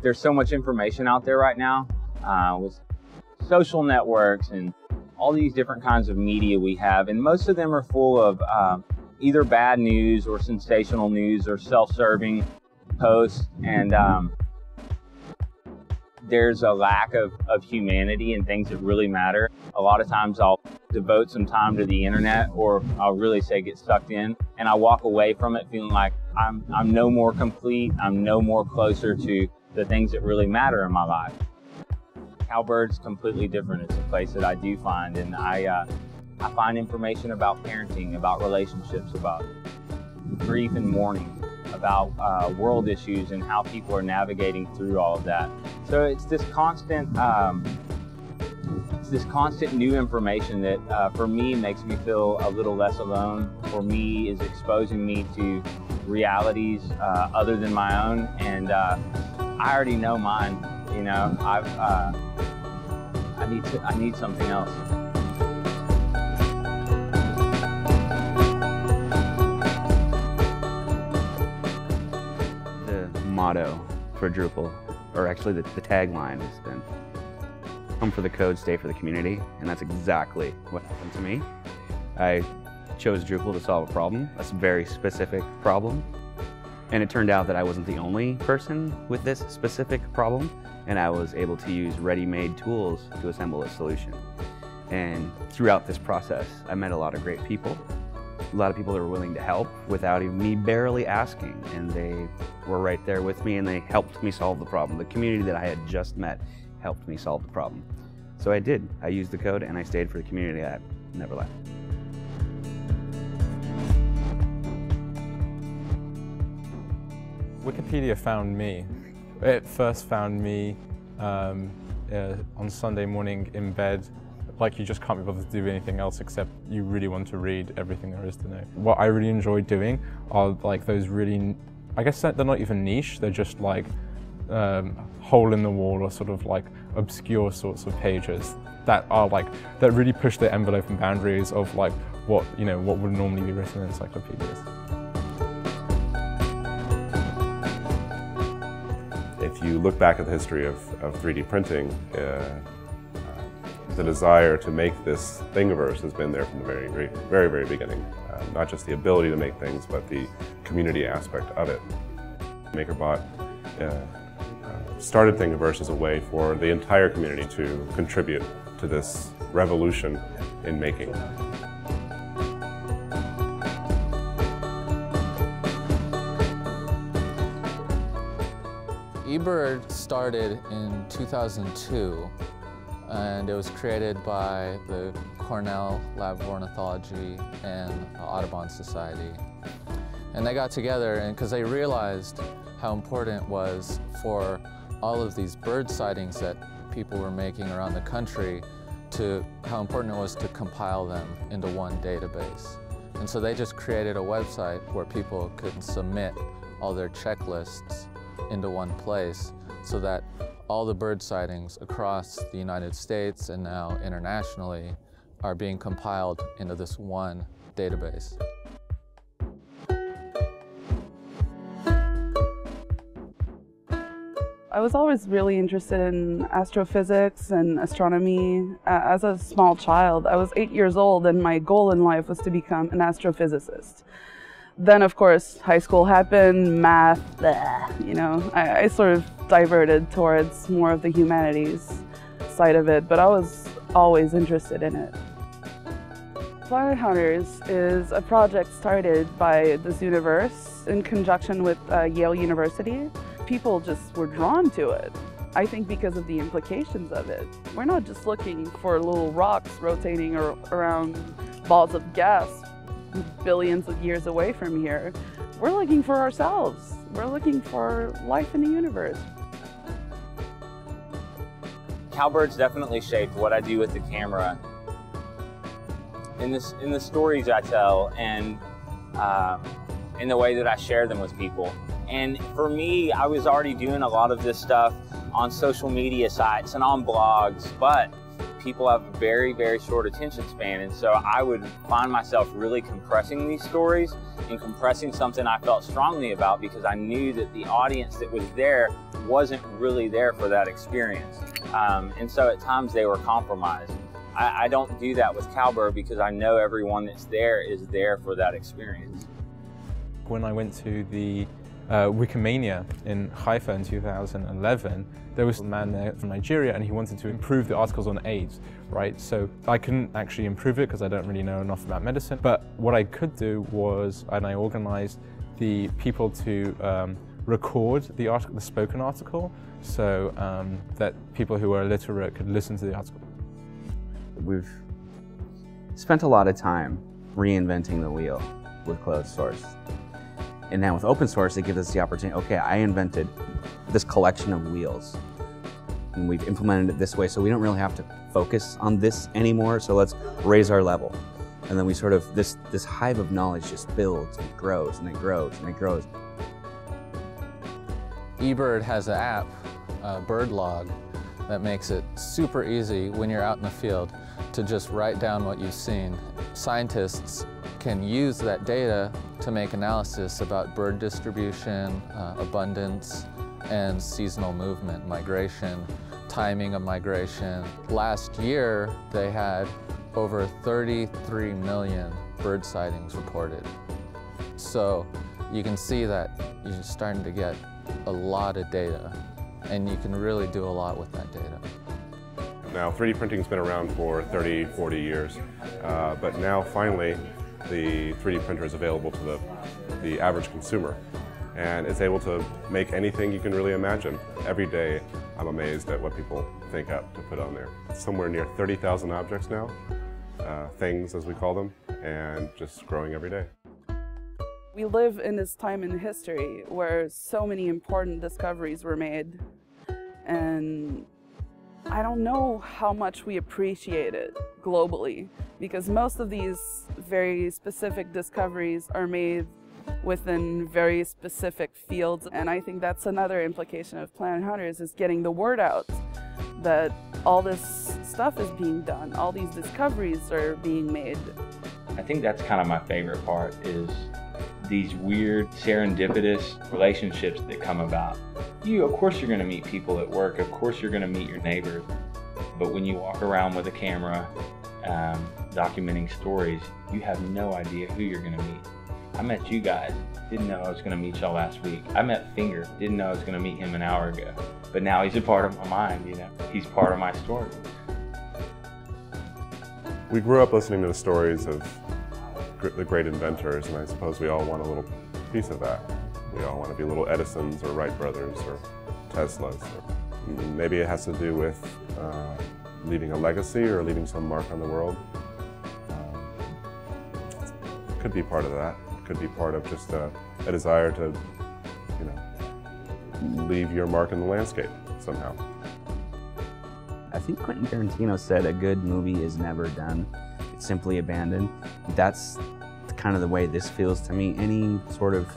There's so much information out there right now with social networks and all these different kinds of media we have, and most of them are full of either bad news or sensational news or self-serving posts, and there's a lack of humanity and things that really matter. A lot of times I'll devote some time to the internet, or I'll really say get sucked in, and I walk away from it feeling like I'm no more complete, I'm no more closer to the things that really matter in my life. Cowbird's completely different. It's a place that I do find, and I find information about parenting, about relationships, about grief and mourning, about world issues and how people are navigating through all of that. So it's this constant new information that for me makes me feel a little less alone. For me, is exposing me to realities other than my own, and I already know mine. You know, I need something else. The motto for Drupal, or actually the tagline, has been "Come for the code, stay for the community," and that's exactly what happened to me. I chose Drupal to solve a problem, a very specific problem, and it turned out that I wasn't the only person with this specific problem, and I was able to use ready-made tools to assemble a solution. And throughout this process, I met a lot of great people. A lot of people that were willing to help without even me barely asking, and they were right there with me, and they helped me solve the problem. The community that I had just met helped me solve the problem. So I did. I used the code, and I stayed for the community. I never left. Wikipedia found me. It first found me on Sunday morning in bed. Like, you just can't be bothered to do anything else except you really want to read everything there is to know. What I really enjoy doing are like those really, I guess they're not even niche, they're just like hole in the wall or sort of like obscure sorts of pages that are like, that really push the envelope and boundaries of like what, you know, what would normally be written in encyclopedias. If you look back at the history of 3D printing, the desire to make this Thingiverse has been there from the very beginning. Not just the ability to make things, but the community aspect of it. MakerBot started Thingiverse as a way for the entire community to contribute to this revolution in making. eBird started in 2002, and it was created by the Cornell Lab of Ornithology and Audubon Society. And they got together because they realized how important it was for all of these bird sightings that people were making around the country, to how important it was to compile them into one database. And so they just created a website where people could submit all their checklists into one place, so that all the bird sightings across the United States and now internationally are being compiled into this one database. I was always really interested in astrophysics and astronomy. As a small child, I was 8 years old, and my goal in life was to become an astrophysicist. Then, of course, high school happened, math, you know, I sort of diverted towards more of the humanities side of it, but I was always interested in it. Planet Hunters is a project started by the Zooniverse in conjunction with Yale University. People just were drawn to it, I think because of the implications of it. We're not just looking for little rocks rotating around balls of gas billions of years away from here. We're looking for ourselves. We're looking for life in the universe. Cowbird's definitely shaped what I do with the camera in the stories I tell, and in the way that I share them with people. And for me, I was already doing a lot of this stuff on social media sites and on blogs, but people have a very, very short attention span, and so I would find myself really compressing these stories and compressing something I felt strongly about because I knew that the audience that was there wasn't really there for that experience. And so at times they were compromised. I don't do that with Cowbird because I know everyone that's there is there for that experience. When I went to the Wikimania in Haifa in 2011, there was a man there from Nigeria and he wanted to improve the articles on AIDS, right? So I couldn't actually improve it because I don't really know enough about medicine. But what I could do was, and I organized the people to record the spoken article so that people who are illiterate could listen to the article. We've spent a lot of time reinventing the wheel with closed source. And now with open source, it gives us the opportunity, okay, I invented this collection of wheels and we've implemented it this way, so we don't really have to focus on this anymore, so let's raise our level. And then we sort of, this hive of knowledge just builds and grows and it grows and it grows. eBird has an app, BirdLog, that makes it super easy when you're out in the field to just write down what you've seen. Scientists can use that data to make analysis about bird distribution, abundance, and seasonal movement, migration, timing of migration. Last year, they had over 33 million bird sightings reported. So you can see that you're starting to get a lot of data, and you can really do a lot with that data. Now, 3D printing's been around for 30, 40 years, but now finally the 3D printer is available to the average consumer, and it's able to make anything you can really imagine. Every day I'm amazed at what people think up to put on there. It's somewhere near 30,000 objects now, things as we call them, and just growing every day. We live in this time in history where so many important discoveries were made, and I don't know how much we appreciate it globally, because most of these very specific discoveries are made within very specific fields, and I think that's another implication of Planet Hunters, is getting the word out that all this stuff is being done, all these discoveries are being made. I think that's kind of my favorite part, is these weird serendipitous relationships that come about. Of course you're going to meet people at work, of course you're going to meet your neighbors, but when you walk around with a camera documenting stories, you have no idea who you're going to meet. I met you guys, didn't know I was going to meet y'all last week. I met Finger, didn't know I was going to meet him an hour ago, but now he's a part of my mind, you know, he's part of my story. We grew up listening to the stories of the great inventors, and I suppose we all want a little piece of that. We all want to be little Edisons or Wright brothers or Teslas. Or maybe it has to do with leaving a legacy or leaving some mark on the world. Could be part of that. Could be part of just a desire to, you know, leave your mark in the landscape somehow. I think Quentin Tarantino said a good movie is never done, it's simply abandoned. That's kind of the way this feels to me. Any sort of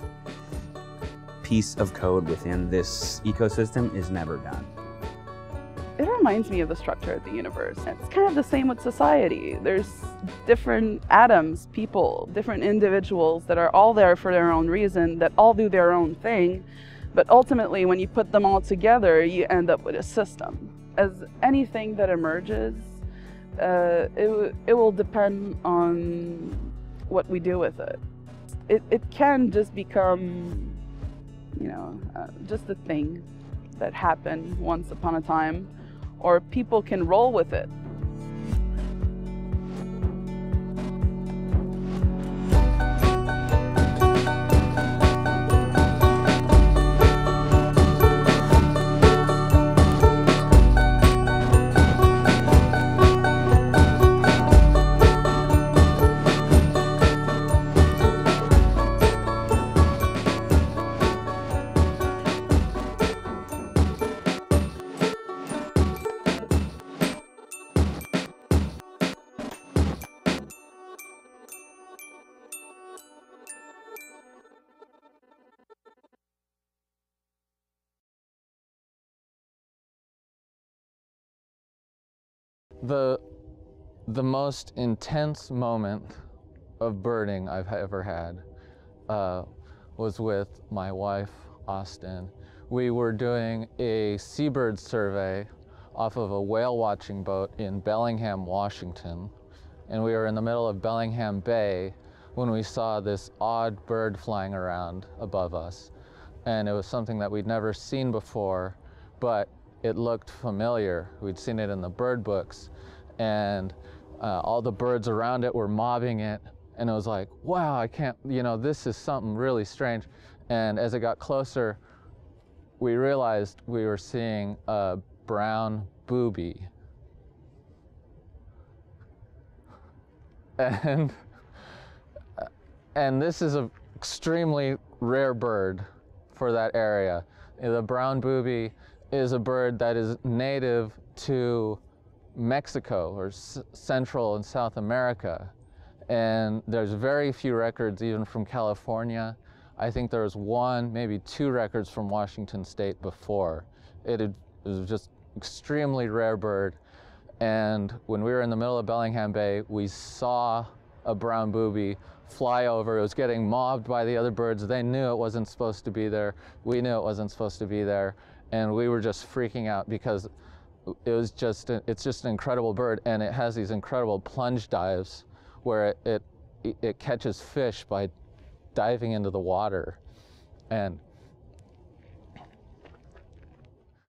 piece of code within this ecosystem is never done. It reminds me of the structure of the universe. It's kind of the same with society. There's different atoms, people, different individuals that are all there for their own reason, that all do their own thing, but ultimately when you put them all together, you end up with a system. As anything that emerges, it will depend on what we do with it. It can just become, you know, just a thing that happened once upon a time, or people can roll with it. The most intense moment of birding I've ever had was with my wife, Austin. We were doing a seabird survey off of a whale watching boat in Bellingham, Washington. And we were in the middle of Bellingham Bay when we saw this odd bird flying around above us. And it was something that we'd never seen before, but it looked familiar. We'd seen it in the bird books, and all the birds around it were mobbing it. And it was like, wow, I can't, this is something really strange. And as it got closer, we realized we were seeing a brown booby. And this is an extremely rare bird for that area. The brown booby is a bird that is native to Mexico or Central and South America. And there's very few records even from California. I think there was one, maybe two records from Washington State before. It was just extremely rare bird. And when we were in the middle of Bellingham Bay, we saw a brown booby fly over. It was getting mobbed by the other birds. They knew it wasn't supposed to be there. We knew it wasn't supposed to be there. And we were just freaking out because it's just an incredible bird, and it has these incredible plunge dives where it catches fish by diving into the water. And